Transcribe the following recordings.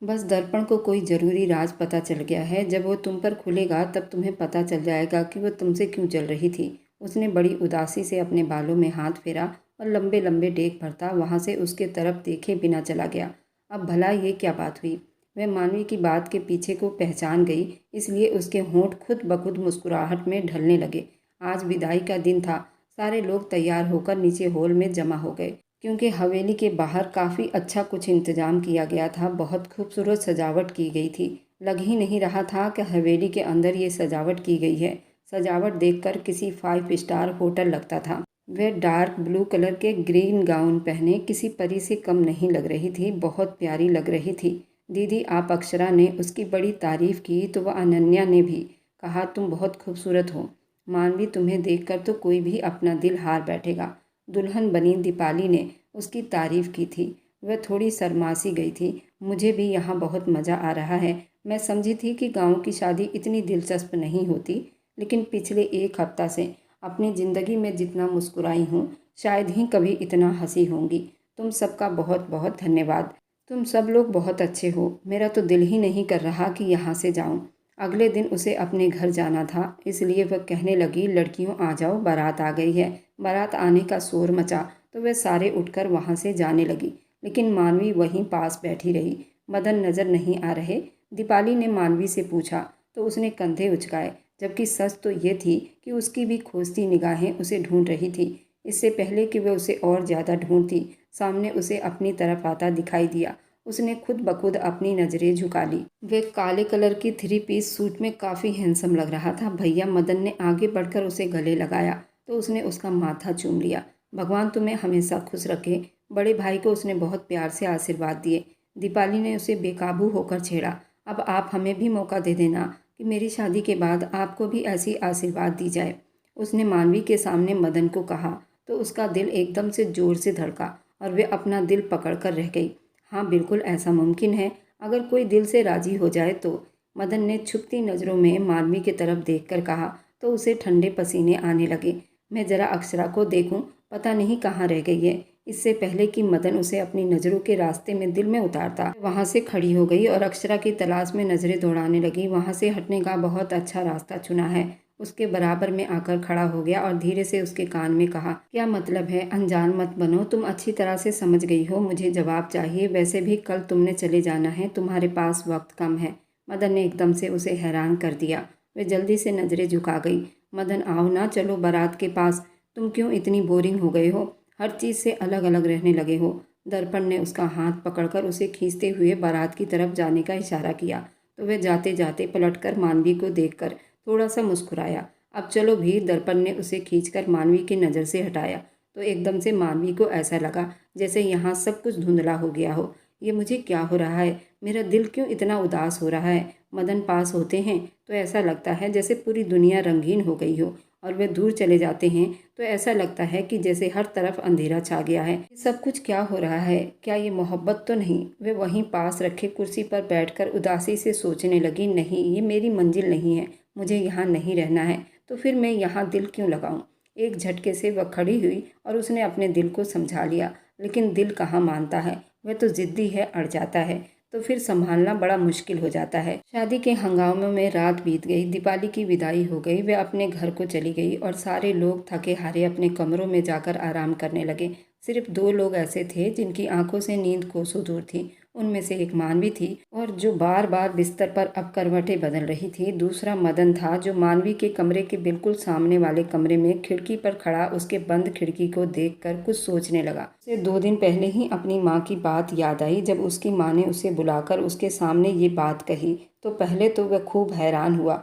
बस दर्पण को कोई ज़रूरी राज पता चल गया है। जब वो तुम पर खुलेगा तब तुम्हें पता चल जाएगा कि वो तुमसे क्यों जल रही थी। उसने बड़ी उदासी से अपने बालों में हाथ फेरा और लंबे लंबे डेग भरता वहाँ से उसके तरफ देखे बिना चला गया। अब भला ये क्या बात हुई? वह मानवी की बात के पीछे को पहचान गई, इसलिए उसके होंठ खुद ब खुद मुस्कुराहट में ढलने लगे। आज विदाई का दिन था। सारे लोग तैयार होकर नीचे हॉल में जमा हो गए, क्योंकि हवेली के बाहर काफ़ी अच्छा कुछ इंतजाम किया गया था। बहुत खूबसूरत सजावट की गई थी। लग ही नहीं रहा था कि हवेली के अंदर ये सजावट की गई है। सजावट देखकर किसी 5 स्टार होटल लगता था। वह डार्क ब्लू कलर के ग्रीन गाउन पहने किसी परी से कम नहीं लग रही थी। बहुत प्यारी लग रही थी। दीदी आप अक्षरा ने उसकी बड़ी तारीफ़ की तो वह अनन्या ने भी कहा तुम बहुत खूबसूरत हो। मानवी तुम्हें देखकर तो कोई भी अपना दिल हार बैठेगा। दुल्हन बनी दीपाली ने उसकी तारीफ़ की थी। वह थोड़ी शर्मासी गई थी। मुझे भी यहाँ बहुत मज़ा आ रहा है। मैं समझी थी कि गांव की शादी इतनी दिलचस्प नहीं होती, लेकिन पिछले एक हफ्ता से अपनी ज़िंदगी में जितना मुस्कुराई हूँ शायद ही कभी इतना हंसी होंगी। तुम सबका बहुत बहुत धन्यवाद। तुम सब लोग बहुत अच्छे हो। मेरा तो दिल ही नहीं कर रहा कि यहाँ से जाऊँ। अगले दिन उसे अपने घर जाना था, इसलिए वह कहने लगी लड़कियों आ जाओ, बारात आ गई है। बारात आने का शोर मचा तो वे सारे उठकर वहाँ से जाने लगी, लेकिन मानवी वहीं पास बैठी रही। मदन नज़र नहीं आ रहे? दीपाली ने मानवी से पूछा तो उसने कंधे उचकाए, जबकि सच तो ये थी कि उसकी भी खोजती निगाहें उसे ढूंढ रही थी। इससे पहले कि वह उसे और ज़्यादा ढूंढती, सामने उसे अपनी तरफ आता दिखाई दिया। उसने खुद ब खुद अपनी नज़रें झुका ली। वे काले कलर की 3 पीस सूट में काफ़ी हैंडसम लग रहा था। भैया मदन ने आगे बढ़कर उसे गले लगाया तो उसने उसका माथा चूम लिया। भगवान तुम्हें हमेशा खुश रखे। बड़े भाई को उसने बहुत प्यार से आशीर्वाद दिए। दीपाली ने उसे बेकाबू होकर छेड़ा। अब आप हमें भी मौका दे देना कि मेरी शादी के बाद आपको भी ऐसी आशीर्वाद दी जाए। उसने मानवी के सामने मदन को कहा तो उसका दिल एकदम से ज़ोर से धड़का और वे अपना दिल पकड़ कर रह गई। हाँ बिल्कुल ऐसा मुमकिन है, अगर कोई दिल से राजी हो जाए तो। मदन ने छुपती नज़रों में मानवी की तरफ देखकर कहा तो उसे ठंडे पसीने आने लगे। मैं ज़रा अक्षरा को देखूं, पता नहीं कहाँ रह गई है। इससे पहले कि मदन उसे अपनी नज़रों के रास्ते में दिल में उतारता, वहाँ से खड़ी हो गई और अक्षरा की तलाश में नज़रें दौड़ाने लगी। वहाँ से हटने का बहुत अच्छा रास्ता चुना है। उसके बराबर में आकर खड़ा हो गया और धीरे से उसके कान में कहा, क्या मतलब है? अनजान मत बनो, तुम अच्छी तरह से समझ गई हो। मुझे जवाब चाहिए। वैसे भी कल तुमने चले जाना है, तुम्हारे पास वक्त कम है। मदन ने एकदम से उसे हैरान कर दिया। वे जल्दी से नज़रें झुका गई। मदन आओ ना, चलो बारात के पास। तुम क्यों इतनी बोरिंग हो गए हो? हर चीज़ से अलग अलग रहने लगे हो। दर्पण ने उसका हाथ पकड़कर उसे खींचते हुए बारात की तरफ जाने का इशारा किया तो वह जाते जाते पलटकर मानवी को देखकर थोड़ा सा मुस्कुराया। अब चलो भी। दर्पण ने उसे खींचकर मानवी की नज़र से हटाया तो एकदम से मानवी को ऐसा लगा जैसे यहाँ सब कुछ धुंधला हो गया हो। ये मुझे क्या हो रहा है? मेरा दिल क्यों इतना उदास हो रहा है? मदन पास होते हैं तो ऐसा लगता है जैसे पूरी दुनिया रंगीन हो गई हो, और वे दूर चले जाते हैं तो ऐसा लगता है कि जैसे हर तरफ अंधेरा छा गया है। ये सब कुछ क्या हो रहा है? क्या ये मोहब्बत तो नहीं? वे वहीं पास रखे कुर्सी पर बैठकर उदासी से सोचने लगी, नहीं, ये मेरी मंजिल नहीं है। मुझे यहाँ नहीं रहना है, तो फिर मैं यहाँ दिल क्यों लगाऊं? एक झटके से वह खड़ी हुई और उसने अपने दिल को समझा लिया, लेकिन दिल कहाँ मानता है। वह तो ज़िद्दी है, अड़ जाता है तो फिर संभालना बड़ा मुश्किल हो जाता है। शादी के हंगामे में रात बीत गई। दीपाली की विदाई हो गई। वे अपने घर को चली गई और सारे लोग थके हारे अपने कमरों में जाकर आराम करने लगे। सिर्फ 2 लोग ऐसे थे जिनकी आंखों से नींद कोसों दूर थी। उनमें से एक मानवी थी और जो बार बार बिस्तर पर अब करवटें बदल रही थी। दूसरा मदन था जो मानवी के कमरे के बिल्कुल सामने वाले कमरे में खिड़की पर खड़ा उसके बंद खिड़की को देखकर कुछ सोचने लगा। उसे 2 दिन पहले ही अपनी माँ की बात याद आई। जब उसकी माँ ने उसे बुलाकर उसके सामने ये बात कही तो पहले तो वह खूब हैरान हुआ,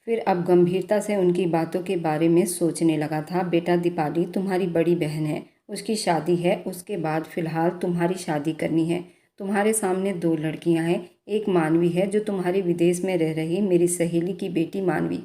फिर अब गंभीरता से उनकी बातों के बारे में सोचने लगा था। बेटा, दीपाली तुम्हारी बड़ी बहन है, उसकी शादी है, उसके बाद फ़िलहाल तुम्हारी शादी करनी है। तुम्हारे सामने 2 लड़कियां हैं। एक मानवी है जो तुम्हारी विदेश में रह रही मेरी सहेली की बेटी मानवी,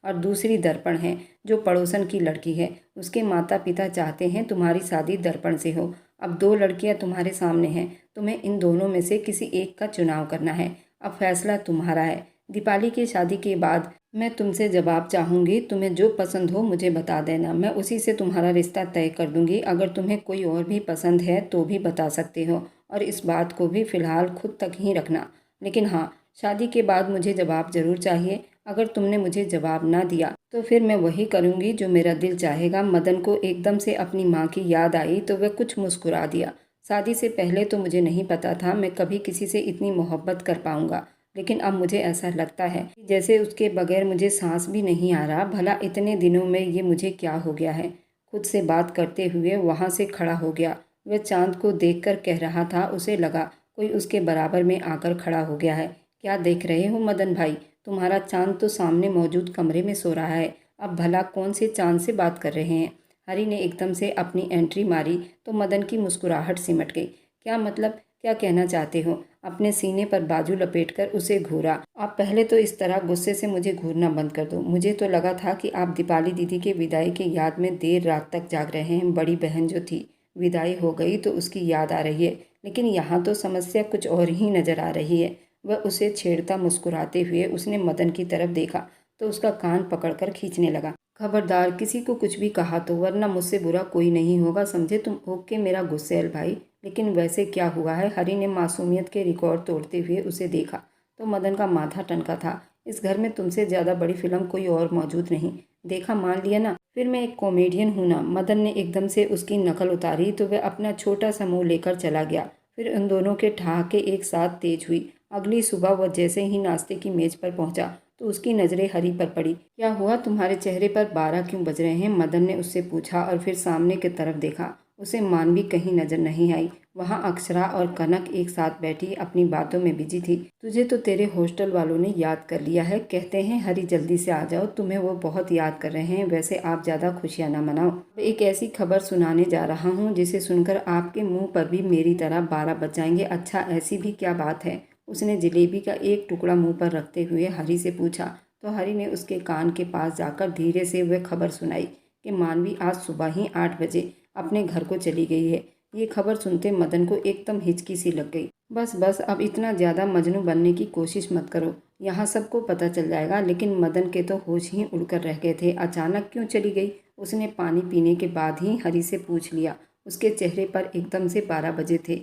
और दूसरी दर्पण है जो पड़ोसन की लड़की है। उसके माता पिता चाहते हैं तुम्हारी शादी दर्पण से हो। अब 2 लड़कियां तुम्हारे सामने हैं, तुम्हें इन दोनों में से किसी एक का चुनाव करना है। अब फैसला तुम्हारा है। दीपाली की शादी के बाद मैं तुमसे जवाब चाहूँगी। तुम्हें जो पसंद हो मुझे बता देना, मैं उसी से तुम्हारा रिश्ता तय कर दूँगी। अगर तुम्हें कोई और भी पसंद है तो भी बता सकते हो, और इस बात को भी फ़िलहाल खुद तक ही रखना। लेकिन हाँ, शादी के बाद मुझे जवाब ज़रूर चाहिए। अगर तुमने मुझे जवाब ना दिया तो फिर मैं वही करूँगी जो मेरा दिल चाहेगा। मदन को एकदम से अपनी माँ की याद आई तो वह कुछ मुस्कुरा दिया। शादी से पहले तो मुझे नहीं पता था मैं कभी किसी से इतनी मोहब्बत कर पाऊँगा, लेकिन अब मुझे ऐसा लगता है कि जैसे उसके बगैर मुझे सांस भी नहीं आ रहा। भला इतने दिनों में ये मुझे क्या हो गया है। खुद से बात करते हुए वहाँ से खड़ा हो गया। वह चाँद को देखकर कह रहा था। उसे लगा कोई उसके बराबर में आकर खड़ा हो गया है। क्या देख रहे हो मदन भाई, तुम्हारा चाँद तो सामने मौजूद कमरे में सो रहा है। अब भला कौन से चाँद से बात कर रहे हैं। हरी ने एकदम से अपनी एंट्री मारी तो मदन की मुस्कुराहट सिमट गई। क्या मतलब, क्या कहना चाहते हो। अपने सीने पर बाजू लपेटकर उसे घूरा। आप पहले तो इस तरह गुस्से से मुझे घूरना बंद कर दो। मुझे तो लगा था कि आप दीपाली दीदी के विदाई की याद में देर रात तक जाग रहे हैं। बड़ी बहन जो थी विदाई हो गई तो उसकी याद आ रही है, लेकिन यहाँ तो समस्या कुछ और ही नजर आ रही है। वह उसे छेड़ता मुस्कुराते हुए उसने मदन की तरफ देखा तो उसका कान पकड़कर खींचने लगा। खबरदार किसी को कुछ भी कहा तो, वरना मुझसे बुरा कोई नहीं होगा, समझे तुम। ओके मेरा गुस्सेल भाई, लेकिन वैसे क्या हुआ है। हरी ने मासूमियत के रिकॉर्ड तोड़ते हुए उसे देखा तो मदन का माथा टनका था। इस घर में तुमसे ज़्यादा बड़ी फिल्म कोई और मौजूद नहीं। देखा, मान लिया ना, फिर मैं एक कॉमेडियन हूँ ना। मदन ने एकदम से उसकी नकल उतारी तो वह अपना छोटा सा मुंह लेकर चला गया। फिर उन दोनों के ठहाके एक साथ तेज हुई। अगली सुबह वह जैसे ही नाश्ते की मेज पर पहुंचा तो उसकी नज़रें हरी पर पड़ी। क्या हुआ, तुम्हारे चेहरे पर 12 क्यों बज रहे हैं। मदन ने उससे पूछा और फिर सामने की तरफ देखा। उसे मानवी कहीं नजर नहीं आई। वहाँ अक्षरा और कनक एक साथ बैठी अपनी बातों में बिजी थी। तुझे तो तेरे हॉस्टल वालों ने याद कर लिया है। कहते हैं हरी जल्दी से आ जाओ, तुम्हें वो बहुत याद कर रहे हैं। वैसे आप ज़्यादा खुशियाँ ना मनाओ। एक ऐसी खबर सुनाने जा रहा हूँ जिसे सुनकर आपके मुंह पर भी मेरी तरह 12 बज जाएंगे। अच्छा, ऐसी भी क्या बात है। उसने जलेबी का एक टुकड़ा मुंह पर रखते हुए हरी से पूछा तो हरी ने उसके कान के पास जाकर धीरे से वह खबर सुनाई कि मानवी आज सुबह ही 8 बजे अपने घर को चली गई है। ये खबर सुनते मदन को एकदम हिचकी सी लग गई। बस बस, अब इतना ज़्यादा मजनू बनने की कोशिश मत करो, यहाँ सबको पता चल जाएगा। लेकिन मदन के तो होश ही उड़कर रह गए थे। अचानक क्यों चली गई। उसने पानी पीने के बाद ही हरी से पूछ लिया। उसके चेहरे पर एकदम से 12 बजे थे।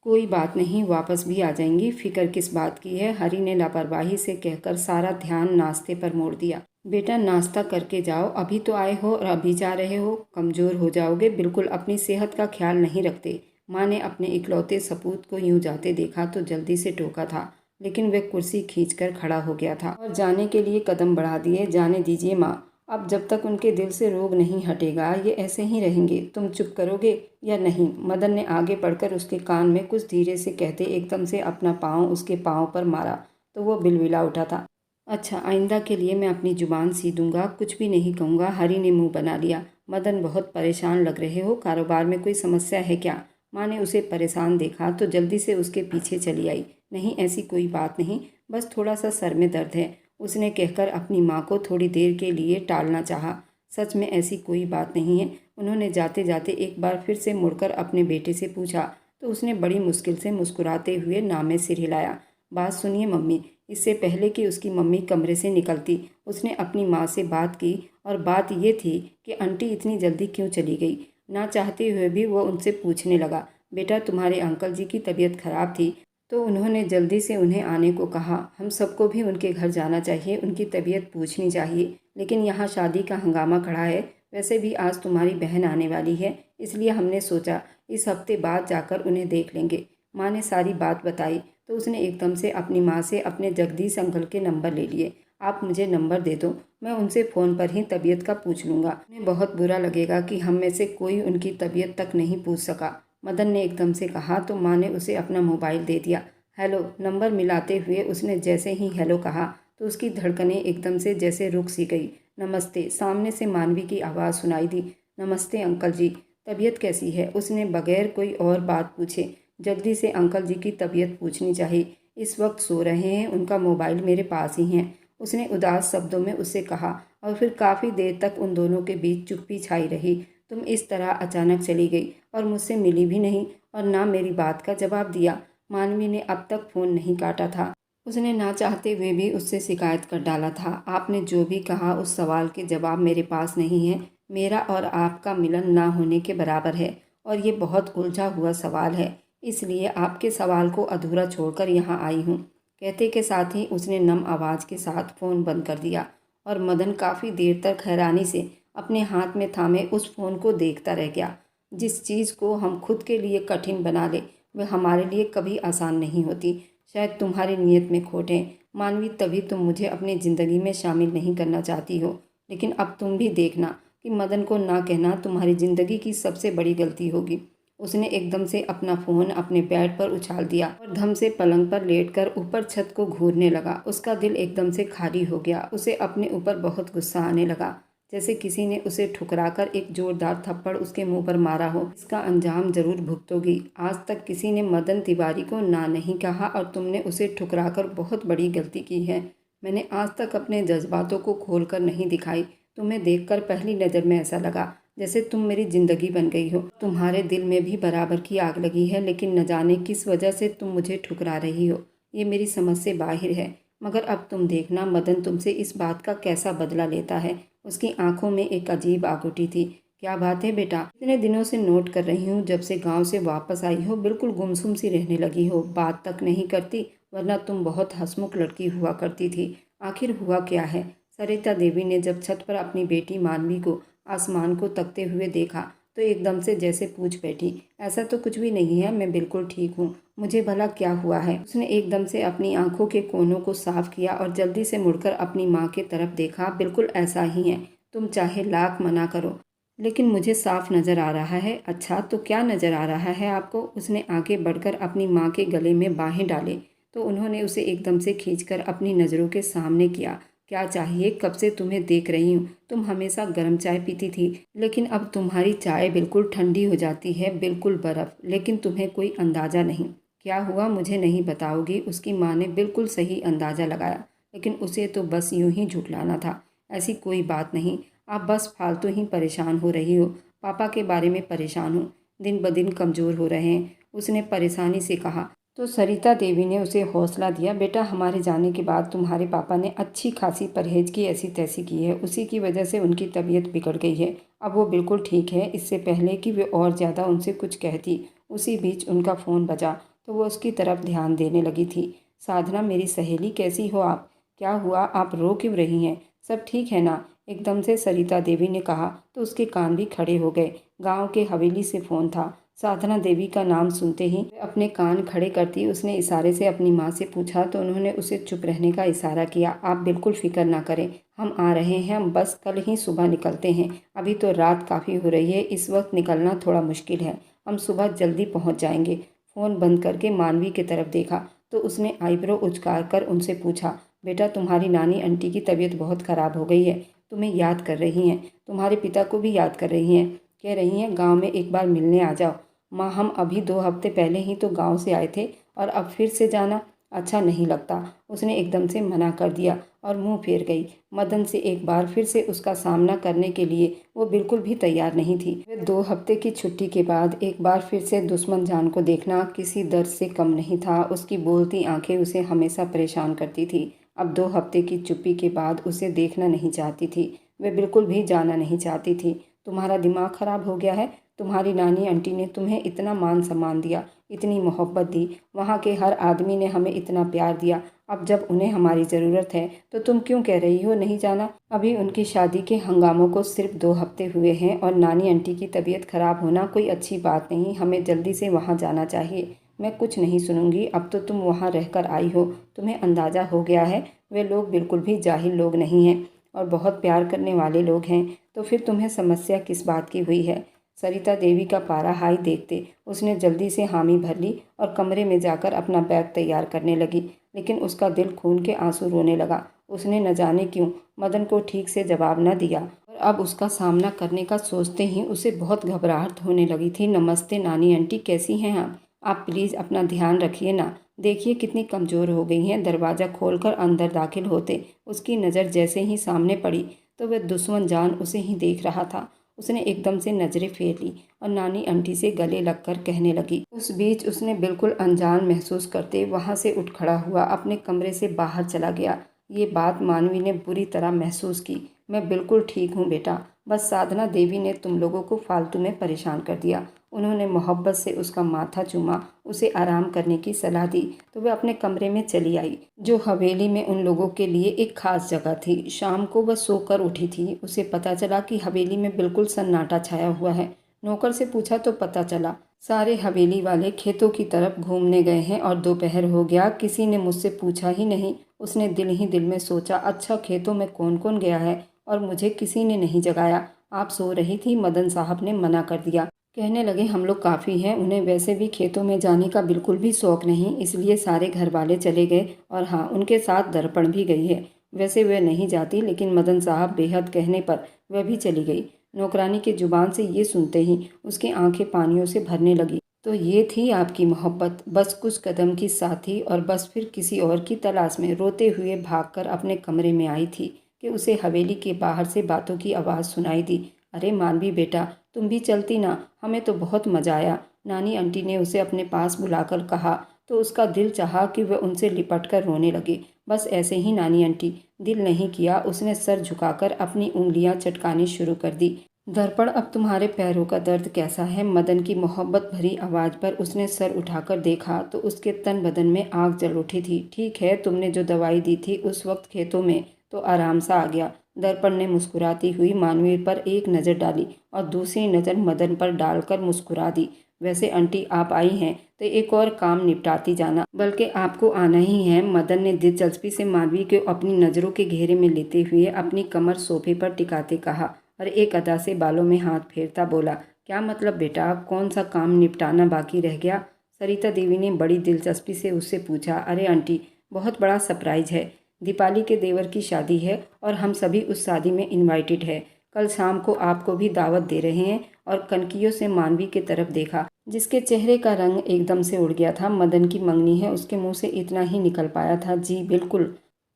कोई बात नहीं, वापस भी आ जाएंगी, फिक्र किस बात की है। हरी ने लापरवाही से कहकर सारा ध्यान नाश्ते पर मोड़ दिया। बेटा नाश्ता करके जाओ, अभी तो आए हो और अभी जा रहे हो, कमज़ोर हो जाओगे। बिल्कुल अपनी सेहत का ख्याल नहीं रखते। माँ ने अपने इकलौते सपूत को यूं जाते देखा तो जल्दी से टोका था, लेकिन वह कुर्सी खींचकर खड़ा हो गया था और जाने के लिए कदम बढ़ा दिए। जाने दीजिए माँ, अब जब तक उनके दिल से रोग नहीं हटेगा ये ऐसे ही रहेंगे। तुम चुप करोगे या नहीं। मदन ने आगे बढ़कर उसके कान में कुछ धीरे से कहते एकदम से अपना पाँव उसके पाँव पर मारा तो वो बिलबिला उठा था। अच्छा, आइंदा के लिए मैं अपनी जुबान सी दूंगा, कुछ भी नहीं कहूँगा। हरी ने मुंह बना लिया। मदन बहुत परेशान लग रहे हो, कारोबार में कोई समस्या है क्या। माँ ने उसे परेशान देखा तो जल्दी से उसके पीछे चली आई। नहीं ऐसी कोई बात नहीं, बस थोड़ा सा सर में दर्द है, उसने कहकर अपनी माँ को थोड़ी देर के लिए टालना चाहा। सच में ऐसी कोई बात नहीं है। उन्होंने जाते जाते एक बार फिर से मुड़कर अपने बेटे से पूछा तो उसने बड़ी मुश्किल से मुस्कुराते हुए नामे सिर हिलाया। बात सुनिए मम्मी। इससे पहले कि उसकी मम्मी कमरे से निकलती उसने अपनी माँ से बात की और बात ये थी कि आंटी इतनी जल्दी क्यों चली गई। ना चाहते हुए भी वह उनसे पूछने लगा, बेटा तुम्हारे अंकल जी की तबीयत खराब थी तो उन्होंने जल्दी से उन्हें आने को कहा। हम सबको भी उनके घर जाना चाहिए, उनकी तबीयत पूछनी चाहिए। लेकिन यहाँ शादी का हंगामा खड़ा है। वैसे भी आज तुम्हारी बहन आने वाली है, इसलिए हमने सोचा इस हफ्ते बाद जाकर उन्हें देख लेंगे। माँ ने सारी बात बताई तो उसने एकदम से अपनी माँ से अपने जगदीश अंकल के नंबर ले लिए। आप मुझे नंबर दे दो, मैं उनसे फ़ोन पर ही तबीयत का पूछ लूँगा। उन्हें बहुत बुरा लगेगा कि हम में से कोई उनकी तबीयत तक नहीं पूछ सका। मदन ने एकदम से कहा तो माँ ने उसे अपना मोबाइल दे दिया। हेलो, नंबर मिलाते हुए उसने जैसे ही हेलो कहा तो उसकी धड़कनें एकदम से जैसे रुक सी गई। नमस्ते, सामने से मानवी की आवाज़ सुनाई दी। नमस्ते अंकल जी, तबीयत कैसी है। उसने बगैर कोई और बात पूछे जल्दी से अंकल जी की तबीयत पूछनी चाहिए। इस वक्त सो रहे हैं, उनका मोबाइल मेरे पास ही है, उसने उदास शब्दों में उससे कहा। और फिर काफ़ी देर तक उन दोनों के बीच चुप्पी छाई रही। तुम इस तरह अचानक चली गई और मुझसे मिली भी नहीं और ना मेरी बात का जवाब दिया। मानवी ने अब तक फ़ोन नहीं काटा था। उसने ना चाहते हुए भी उससे शिकायत कर डाला था। आपने जो भी कहा उस सवाल के जवाब मेरे पास नहीं है। मेरा और आपका मिलन ना होने के बराबर है और ये बहुत उलझा हुआ सवाल है। इसलिए आपके सवाल को अधूरा छोड़कर यहाँ आई हूँ। कहते के साथ ही उसने नम आवाज़ के साथ फ़ोन बंद कर दिया और मदन काफ़ी देर तक हैरानी से अपने हाथ में थामे उस फ़ोन को देखता रह गया। जिस चीज़ को हम खुद के लिए कठिन बना ले वह हमारे लिए कभी आसान नहीं होती। शायद तुम्हारी नीयत में खोट है मानवी, तभी तुम मुझे अपनी ज़िंदगी में शामिल नहीं करना चाहती हो। लेकिन अब तुम भी देखना कि मदन को ना कहना तुम्हारी ज़िंदगी की सबसे बड़ी गलती होगी। उसने एकदम से अपना फ़ोन अपने बेड पर उछाल दिया और धम से पलंग पर लेटकर ऊपर छत को घूरने लगा। उसका दिल एकदम से खाली हो गया। उसे अपने ऊपर बहुत गुस्सा आने लगा, जैसे किसी ने उसे ठुकराकर एक जोरदार थप्पड़ उसके मुंह पर मारा हो। इसका अंजाम जरूर भुगतोगी। आज तक किसी ने मदन तिवारी को ना नहीं कहा और तुमने उसे ठुकराकर बहुत बड़ी गलती की है। मैंने आज तक अपने जज्बातों को खोलकर नहीं दिखाई। तुम्हें देखकर पहली नज़र में ऐसा लगा जैसे तुम मेरी ज़िंदगी बन गई हो। तुम्हारे दिल में भी बराबर की आग लगी है, लेकिन न जाने किस वजह से तुम मुझे ठुकरा रही हो। ये मेरी समझ से बाहर है। मगर अब तुम देखना मदन तुमसे इस बात का कैसा बदला लेता है। उसकी आंखों में एक अजीब आग उठी थी। क्या बात है बेटा, इतने दिनों से नोट कर रही हूँ, जब से गांव से वापस आई हो बिल्कुल गुमसुम सी रहने लगी हो, बात तक नहीं करती, वरना तुम बहुत हंसमुख लड़की हुआ करती थी। आखिर हुआ क्या है? सरिता देवी ने जब छत पर अपनी बेटी मानवी को आसमान को तकते हुए देखा तो एकदम से जैसे पूछ बैठी, ऐसा तो कुछ भी नहीं है, मैं बिल्कुल ठीक हूँ। मुझे भला क्या हुआ है? उसने एकदम से अपनी आंखों के कोनों को साफ किया और जल्दी से मुड़कर अपनी माँ की तरफ देखा। बिल्कुल ऐसा ही है, तुम चाहे लाख मना करो लेकिन मुझे साफ नज़र आ रहा है। अच्छा तो क्या नज़र आ रहा है आपको? उसने आगे बढ़कर अपनी माँ के गले में बाहें डाले तो उन्होंने उसे एकदम से खींचकर अपनी नज़रों के सामने किया। क्या चाहिए? कब से तुम्हें देख रही हूँ, तुम हमेशा गर्म चाय पीती थी, लेकिन अब तुम्हारी चाय बिल्कुल ठंडी हो जाती है, बिल्कुल बर्फ़। लेकिन तुम्हें कोई अंदाज़ा नहीं। क्या हुआ मुझे नहीं बताओगी? उसकी माँ ने बिल्कुल सही अंदाज़ा लगाया, लेकिन उसे तो बस यूं ही झुठलाना था। ऐसी कोई बात नहीं, आप बस फालतू ही परेशान हो रही हो। पापा के बारे में परेशान हूँ, दिन ब दिन कमज़ोर हो रहे हैं, उसने परेशानी से कहा। तो सरिता देवी ने उसे हौसला दिया, बेटा हमारे जाने के बाद तुम्हारे पापा ने अच्छी खासी परहेज की ऐसी तैसी की है, उसी की वजह से उनकी तबीयत बिगड़ गई है। अब वो बिल्कुल ठीक है। इससे पहले कि वे और ज़्यादा उनसे कुछ कहती, उसी बीच उनका फ़ोन बजा तो वो उसकी तरफ ध्यान देने लगी थी। साधना मेरी सहेली, कैसी हो आप? क्या हुआ, आप रो क्यों रही हैं? सब ठीक है ना? एकदम से सरिता देवी ने कहा तो उसके कान भी खड़े हो गए। गांव के हवेली से फ़ोन था। साधना देवी का नाम सुनते ही अपने कान खड़े करती उसने इशारे से अपनी माँ से पूछा तो उन्होंने उसे चुप रहने का इशारा किया। आप बिल्कुल फिक्र ना करें, हम आ रहे हैं, हम बस कल ही सुबह निकलते हैं। अभी तो रात काफ़ी हो रही है, इस वक्त निकलना थोड़ा मुश्किल है, हम सुबह जल्दी पहुँच जाएंगे। फ़ोन बंद करके मानवी की तरफ देखा तो उसने आईब्रो उचकार कर उनसे पूछा, बेटा तुम्हारी नानी आंटी की तबीयत बहुत ख़राब हो गई है, तुम्हें याद कर रही हैं, तुम्हारे पिता को भी याद कर रही हैं, कह रही हैं गांव में एक बार मिलने आ जाओ। माँ हम अभी 2 हफ्ते पहले ही तो गांव से आए थे और अब फिर से जाना अच्छा नहीं लगता। उसने एकदम से मना कर दिया और मुंह फेर गई। मदन से एक बार फिर से उसका सामना करने के लिए वो बिल्कुल भी तैयार नहीं थी। वे 2 हफ्ते की छुट्टी के बाद एक बार फिर से दुश्मन जान को देखना किसी दर्द से कम नहीं था। उसकी बोलती आंखें उसे हमेशा परेशान करती थी। अब 2 हफ्ते की चुप्पी के बाद उसे देखना नहीं चाहती थी, वे बिल्कुल भी जाना नहीं चाहती थी। तुम्हारा दिमाग खराब हो गया है? तुम्हारी नानी आंटी ने तुम्हें इतना मान सम्मान दिया, इतनी मोहब्बत दी, वहाँ के हर आदमी ने हमें इतना प्यार दिया, अब जब उन्हें हमारी ज़रूरत है तो तुम क्यों कह रही हो नहीं जाना? अभी उनकी शादी के हंगामों को सिर्फ 2 हफ्ते हुए हैं और नानी आंटी की तबीयत खराब होना कोई अच्छी बात नहीं, हमें जल्दी से वहाँ जाना चाहिए। मैं कुछ नहीं सुनूंगी, अब तो तुम वहाँ रहकर आई हो, तुम्हें अंदाज़ा हो गया है वे लोग बिल्कुल भी जाहिल लोग नहीं हैं और बहुत प्यार करने वाले लोग हैं, तो फिर तुम्हें समस्या किस बात की हुई है? सरिता देवी का पारा हाई देखते उसने जल्दी से हामी भर ली और कमरे में जाकर अपना बैग तैयार करने लगी, लेकिन उसका दिल खून के आंसू रोने लगा। उसने न जाने क्यों मदन को ठीक से जवाब न दिया और अब उसका सामना करने का सोचते ही उसे बहुत घबराहट होने लगी थी। नमस्ते नानी आंटी, कैसी हैं आप प्लीज़ अपना ध्यान रखिए ना, देखिए कितनी कमज़ोर हो गई हैं। दरवाज़ा खोलकर अंदर दाखिल होते उसकी नज़र जैसे ही सामने पड़ी तो वह दुश्मन जान उसे ही देख रहा था। उसने एकदम से नज़रें फेर ली और नानी आंटी से गले लगकर कहने लगी। उस बीच उसने बिल्कुल अनजान महसूस करते वहाँ से उठ खड़ा हुआ अपने कमरे से बाहर चला गया। ये बात मानवी ने बुरी तरह महसूस की। मैं बिल्कुल ठीक हूँ बेटा, बस साधना देवी ने तुम लोगों को फालतू में परेशान कर दिया। उन्होंने मोहब्बत से उसका माथा चूमा, उसे आराम करने की सलाह दी तो वह अपने कमरे में चली आई, जो हवेली में उन लोगों के लिए एक खास जगह थी। शाम को वह सोकर उठी थी। उसे पता चला कि हवेली में बिल्कुल सन्नाटा छाया हुआ है। नौकर से पूछा तो पता चला सारे हवेली वाले खेतों की तरफ घूमने गए हैं और दोपहर हो गया, किसी ने मुझसे पूछा ही नहीं। उसने दिल ही दिल में सोचा, अच्छा खेतों में कौन कौन गया है और मुझे किसी ने नहीं जगाया। आप सो रही थी, मदन साहब ने मना कर दिया। कहने लगे हम लोग काफ़ी हैं, उन्हें वैसे भी खेतों में जाने का बिल्कुल भी शौक नहीं, इसलिए सारे घर वाले चले गए और हाँ, उनके साथ दर्पण भी गई है। वैसे वह नहीं जाती, लेकिन मदन साहब बेहद कहने पर वह भी चली गई। नौकरानी की जुबान से ये सुनते ही उसकी आंखें पानियों से भरने लगी। तो ये थी आपकी मोहब्बत, बस कुछ कदम की साथी और बस फिर किसी और की तलाश में रोते हुए भागकर अपने कमरे में आई थी कि उसे हवेली के बाहर से बातों की आवाज़ सुनाई दी। अरे मानवी बेटा, तुम भी चलती ना, हमें तो बहुत मज़ा आया। नानी आंटी ने उसे अपने पास बुलाकर कहा तो उसका दिल चाहा कि वह उनसे लिपट कर रोने लगे। बस ऐसे ही नानी आंटी। दिल नहीं किया, उसने सर झुकाकर अपनी उंगलियां चटकानी शुरू कर दी। दर्पण, अब तुम्हारे पैरों का दर्द कैसा है? मदन की मोहब्बत भरी आवाज़ पर उसने सर उठाकर देखा तो उसके तन बदन में आग जल उठी थी। ठीक है, तुमने जो दवाई दी थी उस वक्त खेतों में तो आराम सा आ गया। दर्पण ने मुस्कुराती हुई मानवी पर एक नज़र डाली और दूसरी नज़र मदन पर डालकर मुस्कुरा दी। वैसे आंटी आप आई हैं तो एक और काम निपटाती जाना, बल्कि आपको आना ही है। मदन ने दिलचस्पी से मानवी को अपनी नज़रों के घेरे में लेते हुए अपनी कमर सोफे पर टिकाते कहा और एक अदा से बालों में हाथ फेरता बोला, क्या मतलब बेटा, कौन सा काम निपटाना बाकी रह गया? सरिता देवी ने बड़ी दिलचस्पी से उससे पूछा। अरे आंटी, बहुत बड़ा सरप्राइज है। दीपाली के देवर की शादी है और हम सभी उस शादी में इनवाइटेड है। कल शाम को आपको भी दावत दे रहे हैं। और कनकियों से मानवी की तरफ देखा, जिसके चेहरे का रंग एकदम से उड़ गया था। मदन की मंगनी है, उसके मुंह से इतना ही निकल पाया था, जी बिल्कुल।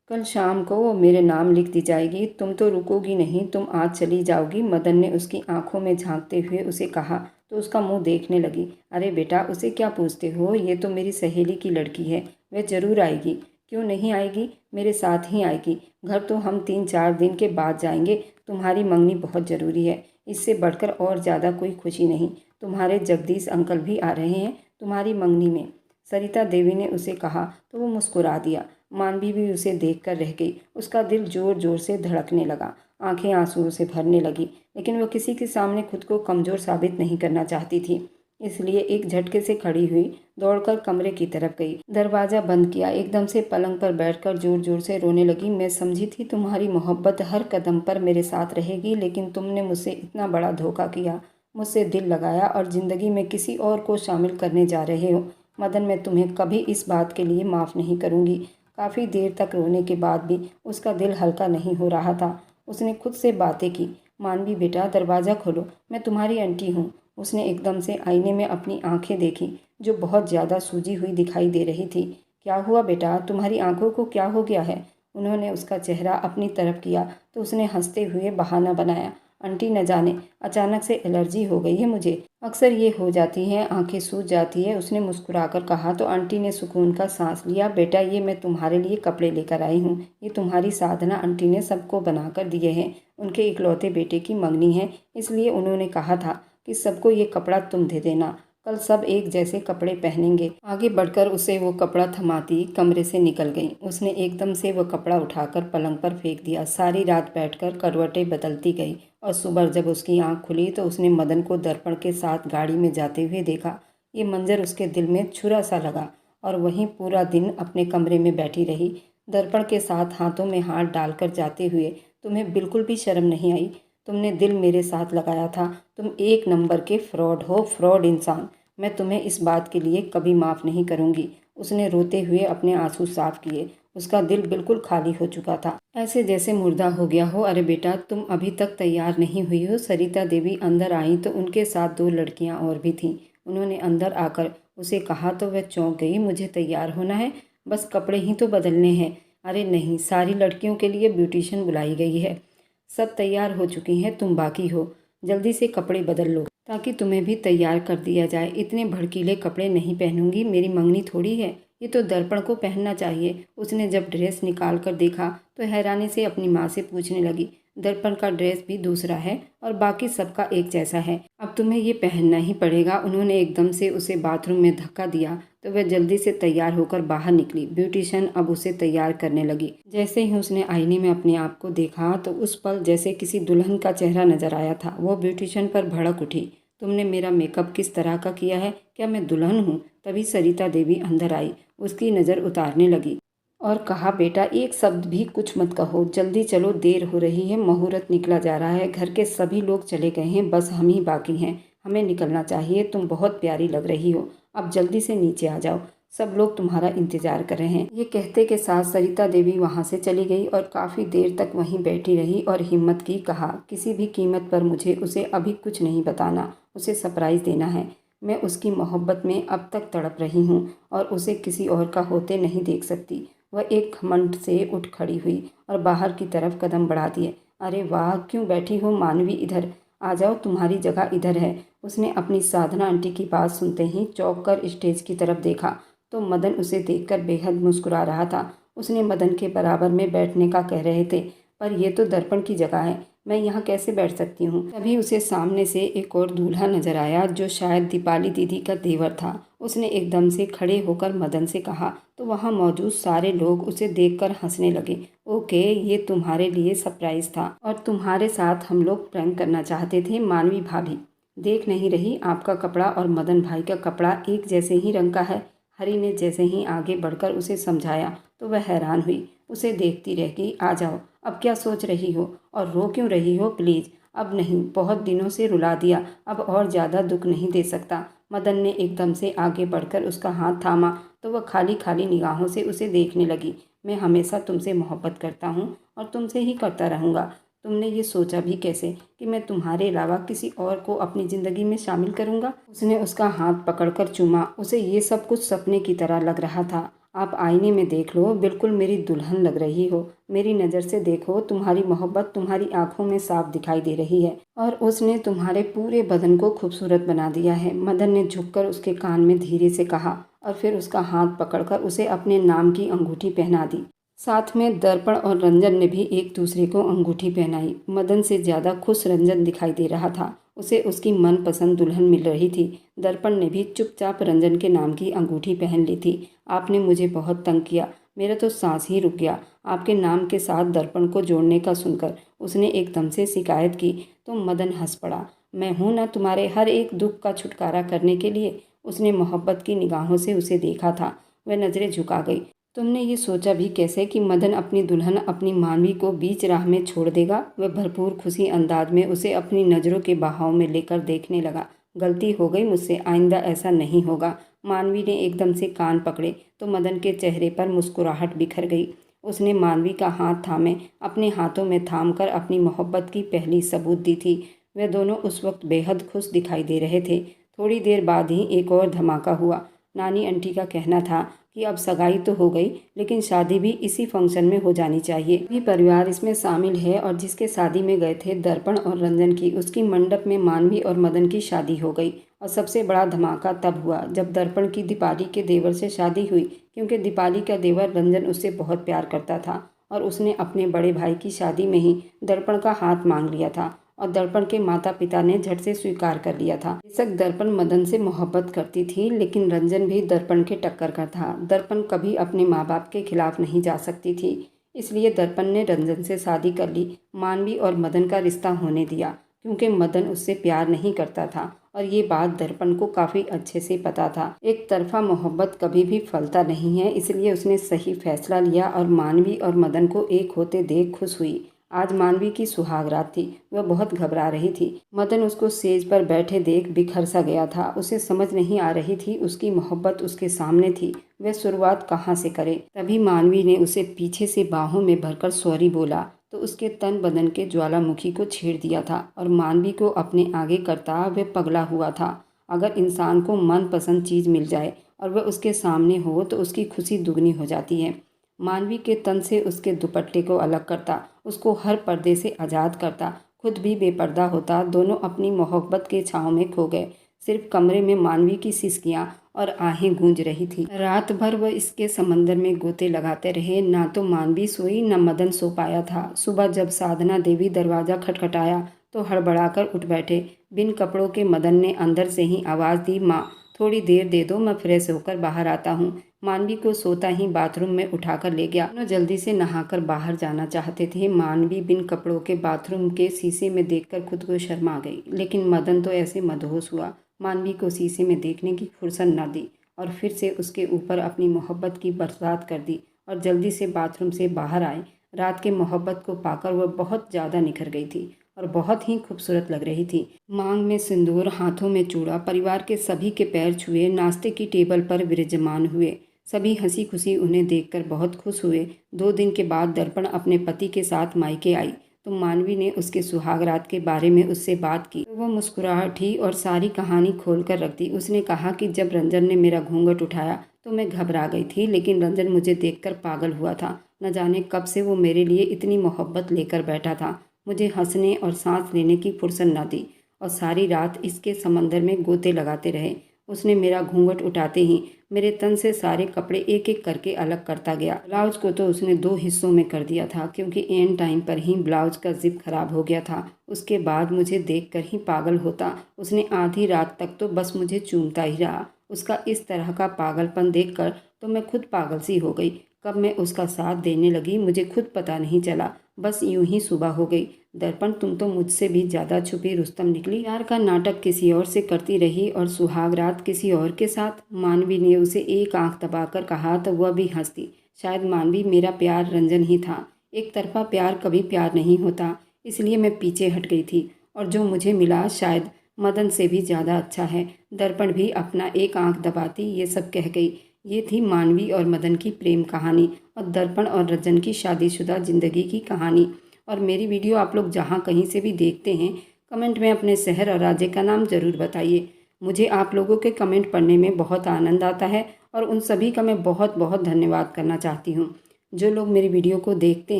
कल शाम को वो मेरे नाम लिख दी जाएगी। तुम तो रुकोगी नहीं, तुम आज चली जाओगी? मदन ने उसकी आंखों में झांकते हुए उसे कहा तो उसका मुंह देखने लगी। अरे बेटा, उसे क्या पूछते हो? ये तो मेरी सहेली की लड़की है, वह जरूर आएगी। क्यों नहीं आएगी? मेरे साथ ही आएगी। घर तो हम 3-4 दिन के बाद जाएंगे। तुम्हारी मंगनी बहुत ज़रूरी है, इससे बढ़कर और ज़्यादा कोई खुशी नहीं। तुम्हारे जगदीश अंकल भी आ रहे हैं तुम्हारी मंगनी में, सरिता देवी ने उसे कहा तो वो मुस्कुरा दिया। मानवी भी उसे देखकर रह गई। उसका दिल जोर जोर से धड़कने लगा, आंखें आंसुओं से भरने लगी, लेकिन वह किसी के सामने खुद को कमज़ोर साबित नहीं करना चाहती थी। इसलिए एक झटके से खड़ी हुई, दौड़कर कमरे की तरफ गई, दरवाज़ा बंद किया, एकदम से पलंग पर बैठकर जोर जोर से रोने लगी। मैं समझी थी तुम्हारी मोहब्बत हर कदम पर मेरे साथ रहेगी, लेकिन तुमने मुझसे इतना बड़ा धोखा किया, मुझसे दिल लगाया और ज़िंदगी में किसी और को शामिल करने जा रहे हो। मदन, मैं तुम्हें कभी इस बात के लिए माफ़ नहीं करूँगी। काफ़ी देर तक रोने के बाद भी उसका दिल हल्का नहीं हो रहा था। उसने खुद से बातें की। मानवी बेटा, दरवाज़ा खोलो, मैं तुम्हारी आंटी हूँ। उसने एकदम से आईने में अपनी आंखें देखी, जो बहुत ज़्यादा सूजी हुई दिखाई दे रही थी। क्या हुआ बेटा, तुम्हारी आंखों को क्या हो गया है? उन्होंने उसका चेहरा अपनी तरफ किया तो उसने हंसते हुए बहाना बनाया, आंटी न जाने अचानक से एलर्जी हो गई है मुझे, अक्सर ये हो जाती हैं, आंखें सूज जाती है। उसने मुस्कुराकर कहा तो आंटी ने सुकून का सांस लिया। बेटा, ये मैं तुम्हारे लिए कपड़े लेकर आई हूँ। ये तुम्हारी साधना आंटी ने सबको बनाकर दिए हैं। उनके इकलौते बेटे की मंगनी है, इसलिए उन्होंने कहा था कि सबको ये कपड़ा तुम दे देना। कल सब एक जैसे कपड़े पहनेंगे। आगे बढ़कर उसे वो कपड़ा थमाती कमरे से निकल गई। उसने एकदम से वो कपड़ा उठाकर पलंग पर फेंक दिया। सारी रात बैठकर करवटें बदलती गई और सुबह जब उसकी आंख खुली तो उसने मदन को दर्पण के साथ गाड़ी में जाते हुए देखा। ये मंजर उसके दिल में छुरा सा लगा और वहीं पूरा दिन अपने कमरे में बैठी रही, दर्पण के साथ हाथों में हाथ डालकर जाते हुए। तुम्हें बिल्कुल भी शर्म नहीं आई? तुमने दिल मेरे साथ लगाया था। तुम एक नंबर के फ्रॉड हो, फ्रॉड इंसान। मैं तुम्हें इस बात के लिए कभी माफ़ नहीं करूँगी। उसने रोते हुए अपने आंसू साफ किए। उसका दिल बिल्कुल खाली हो चुका था, ऐसे जैसे मुर्दा हो गया हो। अरे बेटा, तुम अभी तक तैयार नहीं हुई हो? सरिता देवी अंदर आई तो उनके साथ 2 लड़कियां और भी थीं। उन्होंने अंदर आकर उसे कहा तो वह चौंक गई। मुझे तैयार होना है? बस कपड़े ही तो बदलने हैं। अरे नहीं, सारी लड़कियों के लिए ब्यूटिशियन बुलाई गई है। सब तैयार हो चुकी हैं, तुम बाकी हो। जल्दी से कपड़े बदल लो ताकि तुम्हें भी तैयार कर दिया जाए। इतने भड़कीले कपड़े नहीं पहनूंगी, मेरी मंगनी थोड़ी है, ये तो दर्पण को पहनना चाहिए। उसने जब ड्रेस निकाल कर देखा तो हैरानी से अपनी माँ से पूछने लगी, दर्पण का ड्रेस भी दूसरा है और बाकी सबका एक जैसा है। अब तुम्हें ये पहनना ही पड़ेगा। उन्होंने एकदम से उसे बाथरूम में धक्का दिया तो वह जल्दी से तैयार होकर बाहर निकली। ब्यूटिशियन अब उसे तैयार करने लगी। जैसे ही उसने आईने में अपने आप को देखा तो उस पल जैसे किसी दुल्हन का चेहरा नजर आया था। वो ब्यूटिशियन पर भड़क उठी। तुमने मेरा मेकअप किस तरह का किया है? क्या मैं दुल्हन हूँ? तभी सरिता देवी अंदर आई, उसकी नज़र उतारने लगी और कहा, बेटा एक शब्द भी कुछ मत कहो, जल्दी चलो, देर हो रही है, मुहूर्त निकला जा रहा है, घर के सभी लोग चले गए हैं, बस हम ही बाकी हैं, हमें निकलना चाहिए, तुम बहुत प्यारी लग रही हो, अब जल्दी से नीचे आ जाओ, सब लोग तुम्हारा इंतजार कर रहे हैं। ये कहते के साथ सरिता देवी वहाँ से चली गई और काफ़ी देर तक वहीं बैठी रही और हिम्मत की कहा, किसी भी कीमत पर मुझे उसे अभी कुछ नहीं बताना, उसे सरप्राइज़ देना है। मैं उसकी मोहब्बत में अब तक तड़प रही हूँ और उसे किसी और का होते नहीं देख सकती। वह एक घमंड से उठ खड़ी हुई और बाहर की तरफ कदम बढ़ा दिए। अरे वाह, क्यों बैठी हो मानवी, इधर आ जाओ, तुम्हारी जगह इधर है। उसने अपनी साधना आंटी की बात सुनते ही चौंक कर स्टेज की तरफ देखा तो मदन उसे देखकर बेहद मुस्कुरा रहा था। उसने मदन के बराबर में बैठने का कह रहे थे, पर यह तो दर्पण की जगह है, मैं यहाँ कैसे बैठ सकती हूँ। तभी उसे सामने से एक और दूल्हा नजर आया जो शायद दीपाली दीदी का देवर था। उसने एकदम से खड़े होकर मदन से कहा तो वहाँ मौजूद सारे लोग उसे देखकर हंसने लगे। ओके, ये तुम्हारे लिए सरप्राइज था और तुम्हारे साथ हम लोग प्रैंक करना चाहते थे। मानवी भाभी देख नहीं रही, आपका कपड़ा और मदन भाई का कपड़ा एक जैसे ही रंग का है। हरी ने जैसे ही आगे बढ़कर उसे समझाया तो वह हैरान हुई, उसे देखती रह गई। आ जाओ, अब क्या सोच रही हो और रो क्यों रही हो? प्लीज़ अब नहीं, बहुत दिनों से रुला दिया, अब और ज़्यादा दुख नहीं दे सकता। मदन ने एकदम से आगे बढ़कर उसका हाथ थामा तो वह खाली खाली निगाहों से उसे देखने लगी। मैं हमेशा तुमसे मोहब्बत करता हूँ और तुमसे ही करता रहूँगा। तुमने ये सोचा भी कैसे कि मैं तुम्हारे अलावा किसी और को अपनी ज़िंदगी में शामिल करूँगा? उसने उसका हाथ पकड़कर चूमा। उसे ये सब कुछ सपने की तरह लग रहा था। आप आईने में देख लो, बिल्कुल मेरी दुल्हन लग रही हो। मेरी नज़र से देखो, तुम्हारी मोहब्बत तुम्हारी आंखों में साफ दिखाई दे रही है और उसने तुम्हारे पूरे बदन को खूबसूरत बना दिया है। मदन ने झुककर उसके कान में धीरे से कहा और फिर उसका हाथ पकड़कर उसे अपने नाम की अंगूठी पहना दी। साथ में दर्पण और रंजन ने भी एक दूसरे को अंगूठी पहनाई। मदन से ज़्यादा खुश रंजन दिखाई दे रहा था। उसे उसकी मनपसंद दुल्हन मिल रही थी। दर्पण ने भी चुपचाप रंजन के नाम की अंगूठी पहन ली थी। आपने मुझे बहुत तंग किया, मेरा तो सांस ही रुक गया आपके नाम के साथ दर्पण को जोड़ने का सुनकर। उसने एकदम से शिकायत की तो मदन हंस पड़ा। मैं हूं ना तुम्हारे हर एक दुख का छुटकारा करने के लिए। उसने मोहब्बत की निगाहों से उसे देखा था। वह नज़रें झुका गई। तुमने ये सोचा भी कैसे कि मदन अपनी दुल्हन अपनी मानवी को बीच राह में छोड़ देगा? वह भरपूर खुशी अंदाज में उसे अपनी नज़रों के बहाव में लेकर देखने लगा। गलती हो गई मुझसे, आइंदा ऐसा नहीं होगा। मानवी ने एकदम से कान पकड़े तो मदन के चेहरे पर मुस्कुराहट बिखर गई। उसने मानवी का हाथ थामे अपने हाथों में थाम कर अपनी मोहब्बत की पहली सबूत दी थी। वे दोनों उस वक्त बेहद खुश दिखाई दे रहे थे। थोड़ी देर बाद ही एक और धमाका हुआ। नानी आंटी का कहना था कि अब सगाई तो हो गई, लेकिन शादी भी इसी फंक्शन में हो जानी चाहिए। भी परिवार इसमें शामिल है और जिसके शादी में गए थे दर्पण और रंजन की, उसकी मंडप में मानवी और मदन की शादी हो गई। और सबसे बड़ा धमाका तब हुआ जब दर्पण की दीपाली के देवर से शादी हुई, क्योंकि दीपाली का देवर रंजन उससे बहुत प्यार करता था और उसने अपने बड़े भाई की शादी में ही दर्पण का हाथ मांग लिया था और दर्पण के माता पिता ने झट से स्वीकार कर लिया था। बेशक दर्पण मदन से मोहब्बत करती थी, लेकिन रंजन भी दर्पण के टक्कर का था। दर्पण कभी अपने माँ बाप के खिलाफ नहीं जा सकती थी, इसलिए दर्पण ने रंजन से शादी कर ली। मानवी और मदन का रिश्ता होने दिया, क्योंकि मदन उससे प्यार नहीं करता था और ये बात दर्पण को काफ़ी अच्छे से पता था। एक तरफा मोहब्बत कभी भी फलता नहीं है, इसलिए उसने सही फैसला लिया और मानवी और मदन को एक होते देख खुश हुई। आज मानवी की सुहाग रात थी। वह बहुत घबरा रही थी। मदन उसको सेज पर बैठे देख बिखर सा गया था। उसे समझ नहीं आ रही थी, उसकी मोहब्बत उसके सामने थी, वह शुरुआत कहाँ से करे। तभी मानवी ने उसे पीछे से बाहों में भरकर सॉरी बोला तो उसके तन बदन के ज्वालामुखी को छेड़ दिया था और मानवी को अपने आगे करता वह पगला हुआ था। अगर इंसान को मनपसंद चीज़ मिल जाए और वह उसके सामने हो तो उसकी खुशी दुगनी हो जाती है। मानवी के तन से उसके दुपट्टे को अलग करता, उसको हर पर्दे से आज़ाद करता, खुद भी बेपर्दा होता। दोनों अपनी मोहब्बत के छाँव में खो गए। सिर्फ कमरे में मानवी की सिसकियां और आहें गूंज रही थी। रात भर वह इसके समंदर में गोते लगाते रहे। ना तो मानवी सोई, न मदन सो पाया था। सुबह जब साधना देवी दरवाज़ा खटखटाया तो हड़बड़ाकर उठ बैठे। बिन कपड़ों के मदन ने अंदर से ही आवाज़ दी, माँ थोड़ी देर दे दो, मैं फ्रेश होकर बाहर आता हूँ। मानवी को सोता ही बाथरूम में उठाकर ले गया। दोनों जल्दी से नहाकर बाहर जाना चाहते थे। मानवी बिन कपड़ों के बाथरूम के शीशे में देखकर खुद को शर्मा गई, लेकिन मदन तो ऐसे मदहोश हुआ, मानवी को शीशे में देखने की फुर्सत न दी और फिर से उसके ऊपर अपनी मोहब्बत की बरसात कर दी और जल्दी से बाथरूम से बाहर आए। रात के मोहब्बत को पाकर वह बहुत ज़्यादा निखर गई थी और बहुत ही खूबसूरत लग रही थी। मांग में सिंदूर, हाथों में चूड़ा, परिवार के सभी के पैर छुए, नाश्ते की टेबल पर विराजमान हुए। सभी हंसी खुशी उन्हें देखकर बहुत खुश हुए। 2 दिन के बाद दर्पण अपने पति के साथ मायके आई तो मानवी ने उसके सुहागरात के बारे में उससे बात की तो वह मुस्कुराहटी और सारी कहानी खोल कर रख दी। उसने कहा कि जब रंजन ने मेरा घूंघट उठाया तो मैं घबरा गई थी, लेकिन रंजन मुझे देखकर पागल हुआ था। न जाने कब से वो मेरे लिए इतनी मोहब्बत लेकर बैठा था। मुझे हंसने और सांस लेने की फुर्सत न दी और सारी रात इसके समंदर में गोते लगाते रहे। उसने मेरा घूंघट उठाते ही मेरे तन से सारे कपड़े एक एक करके अलग करता गया। ब्लाउज को तो उसने 2 हिस्सों में कर दिया था, क्योंकि एंड टाइम पर ही ब्लाउज का जिप खराब हो गया था। उसके बाद मुझे देखकर ही पागल होता। उसने आधी रात तक तो बस मुझे चूमता ही रहा। उसका इस तरह का पागलपन देखकर तो मैं खुद पागल सी हो गई। कब मैं उसका साथ देने लगी मुझे खुद पता नहीं चला। बस यूं ही सुबह हो गई। दर्पण, तुम तो मुझसे भी ज़्यादा छुपी रुस्तम निकली। प्यार का नाटक किसी और से करती रही और सुहागरात किसी और के साथ। मानवी ने उसे एक आंख दबाकर कहा तो वह भी हंसती। शायद मानवी, मेरा प्यार रंजन ही था। एक तरफा प्यार कभी प्यार नहीं होता, इसलिए मैं पीछे हट गई थी और जो मुझे मिला शायद मदन से भी ज़्यादा अच्छा है। दर्पण भी अपना एक आंख दबाती ये सब कह गई। ये थी मानवी और मदन की प्रेम कहानी और दर्पण और रंजन की शादीशुदा ज़िंदगी की कहानी। और मेरी वीडियो आप लोग जहाँ कहीं से भी देखते हैं, कमेंट में अपने शहर और राज्य का नाम ज़रूर बताइए। मुझे आप लोगों के कमेंट पढ़ने में बहुत आनंद आता है और उन सभी का मैं बहुत बहुत धन्यवाद करना चाहती हूँ। जो लोग मेरी वीडियो को देखते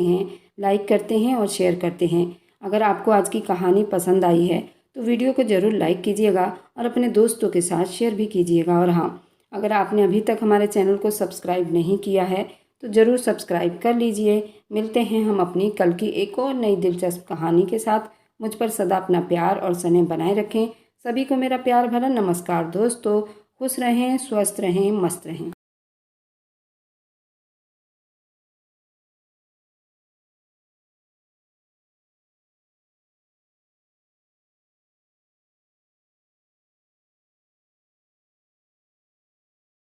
हैं, लाइक करते हैं और शेयर करते हैं। अगर आपको आज की कहानी पसंद आई है तो वीडियो को ज़रूर लाइक कीजिएगा और अपने दोस्तों के साथ शेयर भी कीजिएगा। और हाँ, अगर आपने अभी तक हमारे चैनल को सब्सक्राइब नहीं किया है तो ज़रूर सब्सक्राइब कर लीजिए। मिलते हैं हम अपनी कल की एक और नई दिलचस्प कहानी के साथ। मुझ पर सदा अपना प्यार और स्नेह बनाए रखें। सभी को मेरा प्यार भरा नमस्कार दोस्तों। खुश रहें, स्वस्थ रहें, मस्त रहें।